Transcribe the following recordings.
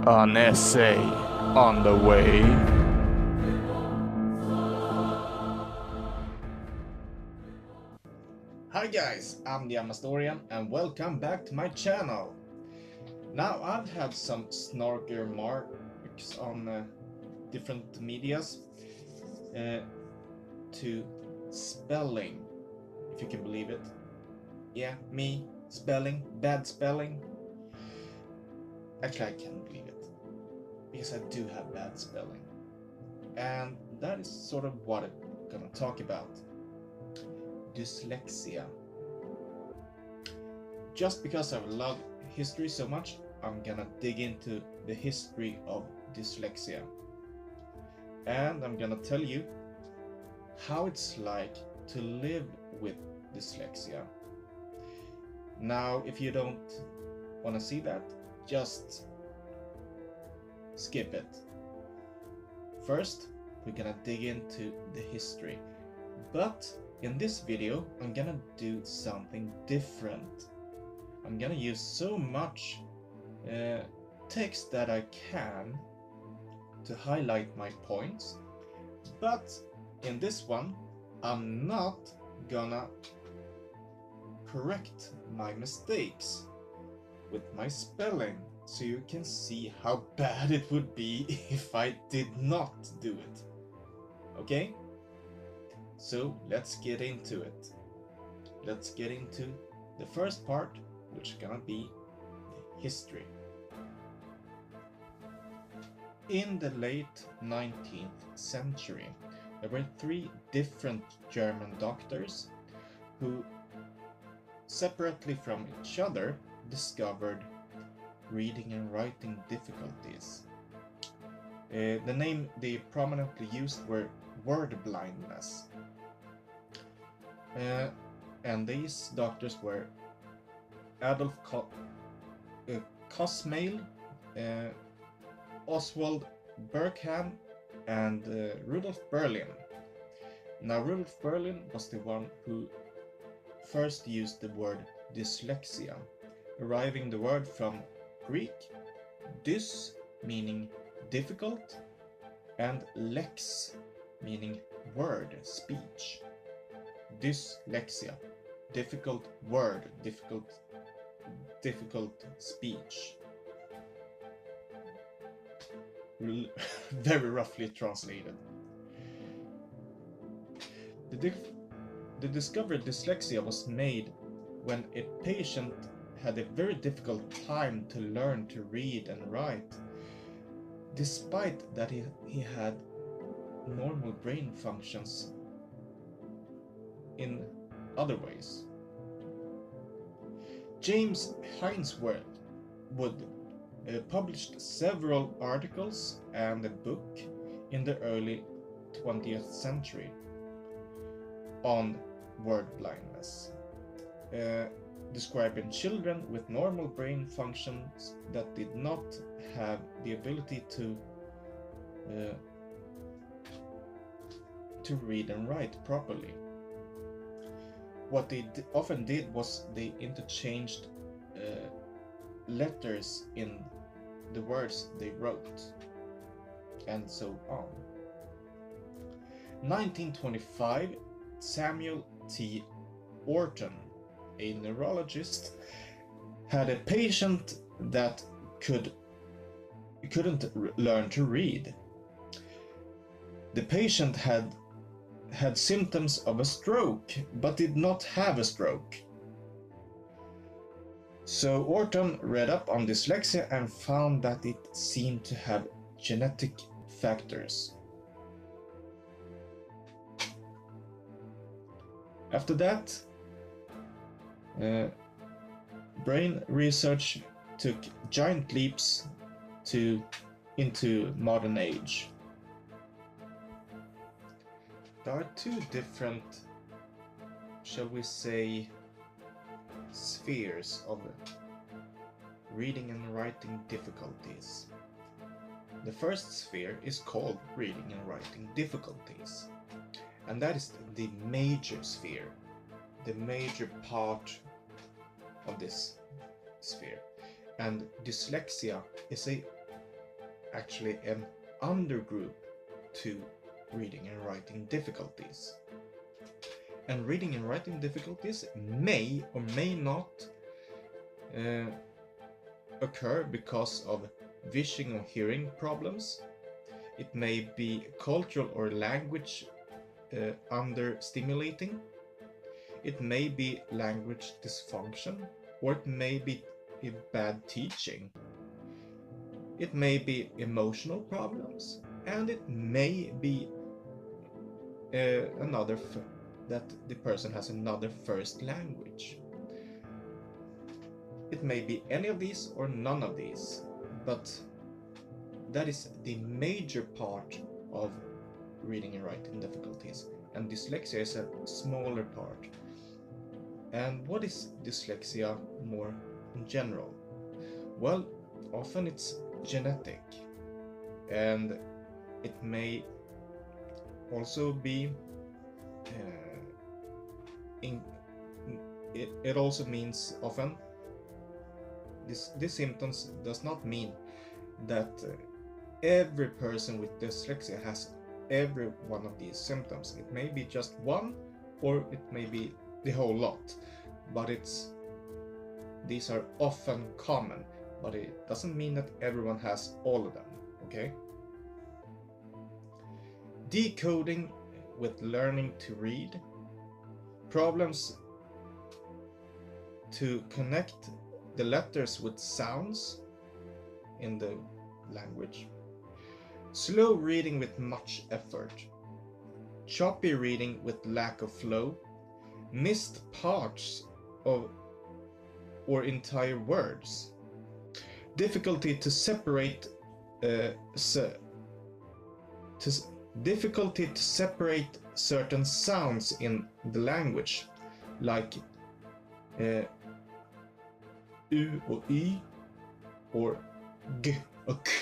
An essay on the way. Hi guys, I'm the Amastorian and welcome back to my channel. Now I've had some snarky remarks on different medias to spelling, if you can believe it. Yeah, me, spelling, bad spelling. Actually I can't believe it, because I do have bad spelling. And that is sort of what I'm gonna talk about. Dyslexia. Just because I love history so much, I'm gonna dig into the history of dyslexia. And I'm gonna tell you how it's like to live with dyslexia. Now, if you don't want to see that, just skip it. First, we're gonna dig into the history. But in this video, I'm gonna do something different. I'm gonna use so much text that I can to highlight my points, but in this one, I'm not gonna correct my mistakes with my spelling, so you can see how bad it would be if I did not do it. Okay? So let's get into it. Let's get into the first part, which is gonna be the history. In the late 19th century, there were 3 different German doctors who, separately from each other, discovered reading and writing difficulties. The name they prominently used were word blindness. And these doctors were Adolf Kosmail, Oswald Berkham, and Rudolf Berlin. Now, Rudolf Berlin was the one who first used the word dyslexia, deriving the word from Greek, dys meaning difficult, and lex meaning word, speech. Dyslexia, difficult word, difficult speech. Very roughly translated. The discovery of dyslexia was made when a patient had a very difficult time to learn to read and write, despite that he had normal brain functions in other ways. James Hainsworth published several articles and a book in the early 20th century on word blindness, describing children with normal brain functions that did not have the ability to read and write properly. What they often did was they interchanged letters in the words they wrote, and so on. 1925, Samuel T. Orton, a neurologist, had a patient that couldn't learn to read. The patient had symptoms of a stroke, but did not have a stroke. So Orton read up on dyslexia and found that it seemed to have genetic factors. After that, brain research took giant leaps into modern age. There are 2 different, shall we say, spheres of reading and writing difficulties. The first sphere is called reading and writing difficulties, and that is the major sphere, the major part of this sphere. And dyslexia is a actually an undergroup to reading and writing difficulties. And reading and writing difficulties may or may not occur because of vision or hearing problems. It may be cultural or language understimulating. It may be language dysfunction, or it may be bad teaching. It may be emotional problems, and it may be that the person has another first language. It may be any of these or none of these, but that is the major part of reading and writing difficulties, and dyslexia is a smaller part. And what is dyslexia more in general? Well, often it's genetic, and it may also be it also means often this symptoms does not mean that every person with dyslexia has every one of these symptoms. It may be just one, or it may be the whole lot, but these are often common, but it doesn't mean that everyone has all of them. Okay? Decoding with learning to read, problems to connect the letters with sounds in the language, slow reading with much effort, choppy reading with lack of flow, missed parts of or entire words, difficulty to separate difficulty to separate certain sounds in the language, like u or y, or g or k.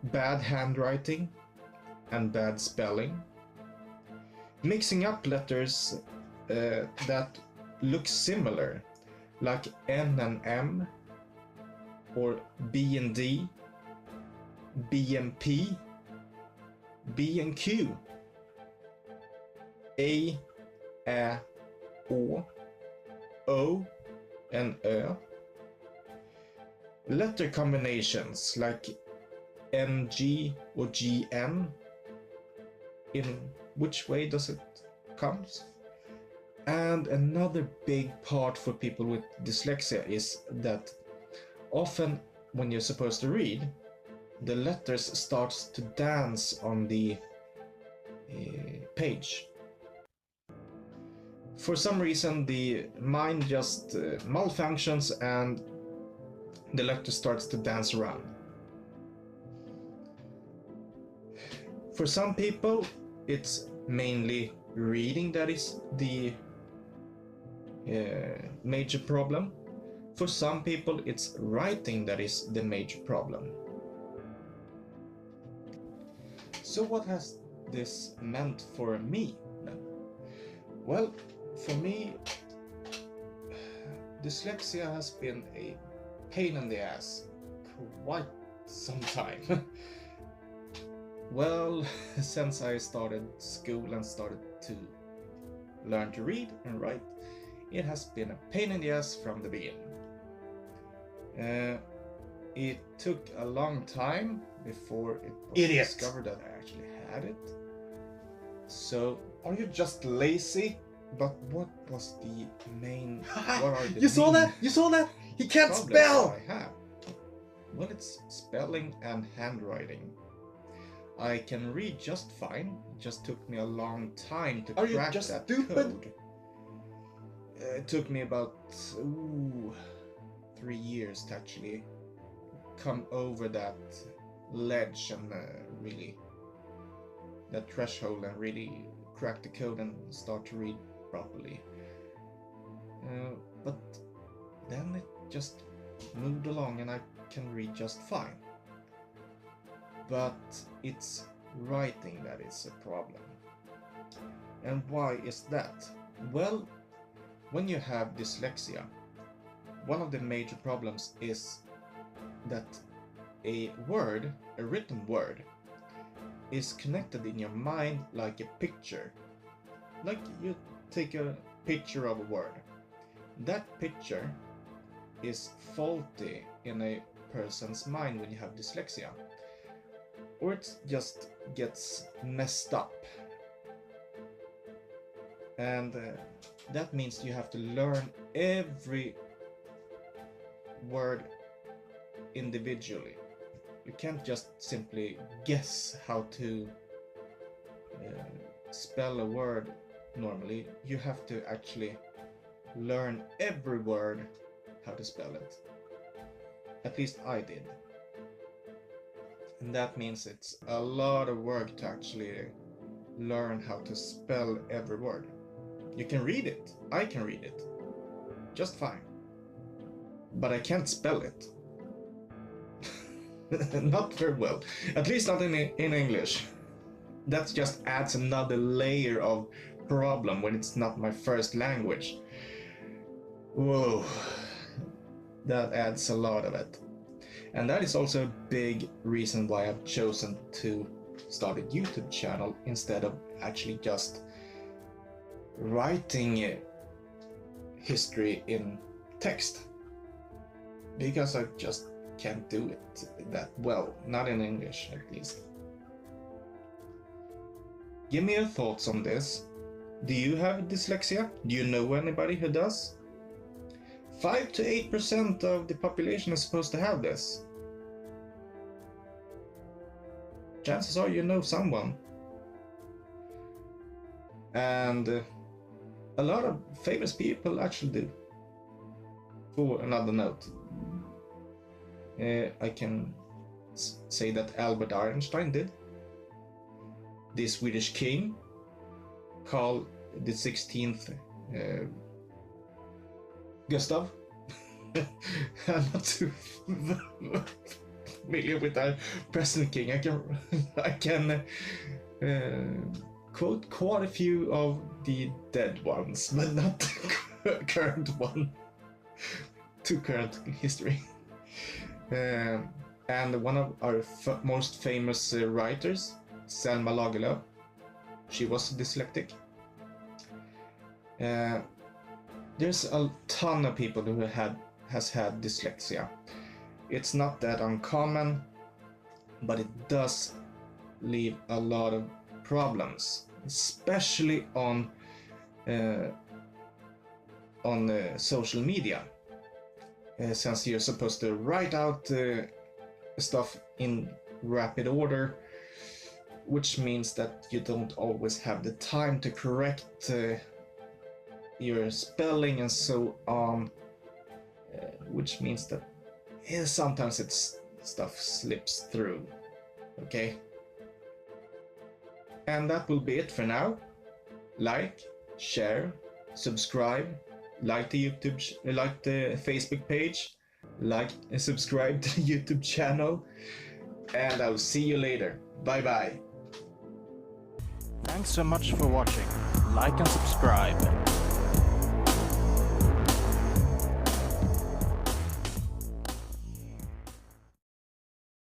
Bad handwriting and bad spelling, mixing up letters that look similar, like N and M, or B and D, B and P, B and Q, A, Ä, O and Ö. Letter combinations like NG or GN. In which way does it come? And another big part for people with dyslexia is that often when you're supposed to read, the letters starts to dance on the page. For some reason the mind just malfunctions and the letter starts to dance around. For some people it's mainly reading that is the major problem. For some people it's writing that is the major problem. So what has this meant for me then? Well, for me, dyslexia has been a pain in the ass quite some time. Well, since I started school and started to learn to read and write, it has been a pain in the ass from the beginning. It took a long time before it was discovered that I actually had it. So, are you just lazy? But what was the main? What are the You saw that? You saw that? He can't spell! I have? Well, it's spelling and handwriting. I can read just fine. It just took me a long time to crack that stupid? code. It took me about 3 years to actually come over that ledge and really that threshold and really crack the code and start to read properly. But then it just moved along and I can read just fine. But it's writing that is a problem. And why is that? Well, when you have dyslexia, one of the major problems is that a word, a written word, is connected in your mind like a picture. Like you take a picture of a word. That picture is faulty in a person's mind when you have dyslexia. Or it just gets messed up. And that means you have to learn every word individually. You can't just simply guess how to spell a word normally. You have to actually learn every word how to spell it. At least I did. And that means it's a lot of work to actually learn how to spell every word. You can read it. I can read it. Just fine. But I can't spell it. Not very well. At least not in English. That just adds another layer of problem when it's not my first language. Whoa. That adds a lot of it. And that is also a big reason why I've chosen to start a YouTube channel instead of actually just writing history in text. Because I just can't do it that well, not in English at least. Give me your thoughts on this. Do you have dyslexia? Do you know anybody who does? 5 to 8% of the population is supposed to have this. Chances are you know someone. And a lot of famous people actually do. For another note, I can say that Albert Einstein did. The Swedish king, Carl the 16th, Gustav. I'm not too familiar with our present king. I can quote quite a few of the dead ones, but not the current one. To current history. And one of our most famous writers, Selma Lagerlöf, she was dyslexic. There's a ton of people who has had dyslexia. It's not that uncommon, but it does leave a lot of problems, especially on social media. Since you're supposed to write out stuff in rapid order, which means that you don't always have the time to correct your spelling and so on, which means that sometimes stuff slips through. Okay? And that will be it for now. Like, share, subscribe, like the Facebook page, like and subscribe to the YouTube channel, and I'll see you later. Bye bye. Thanks so much for watching. Like and subscribe.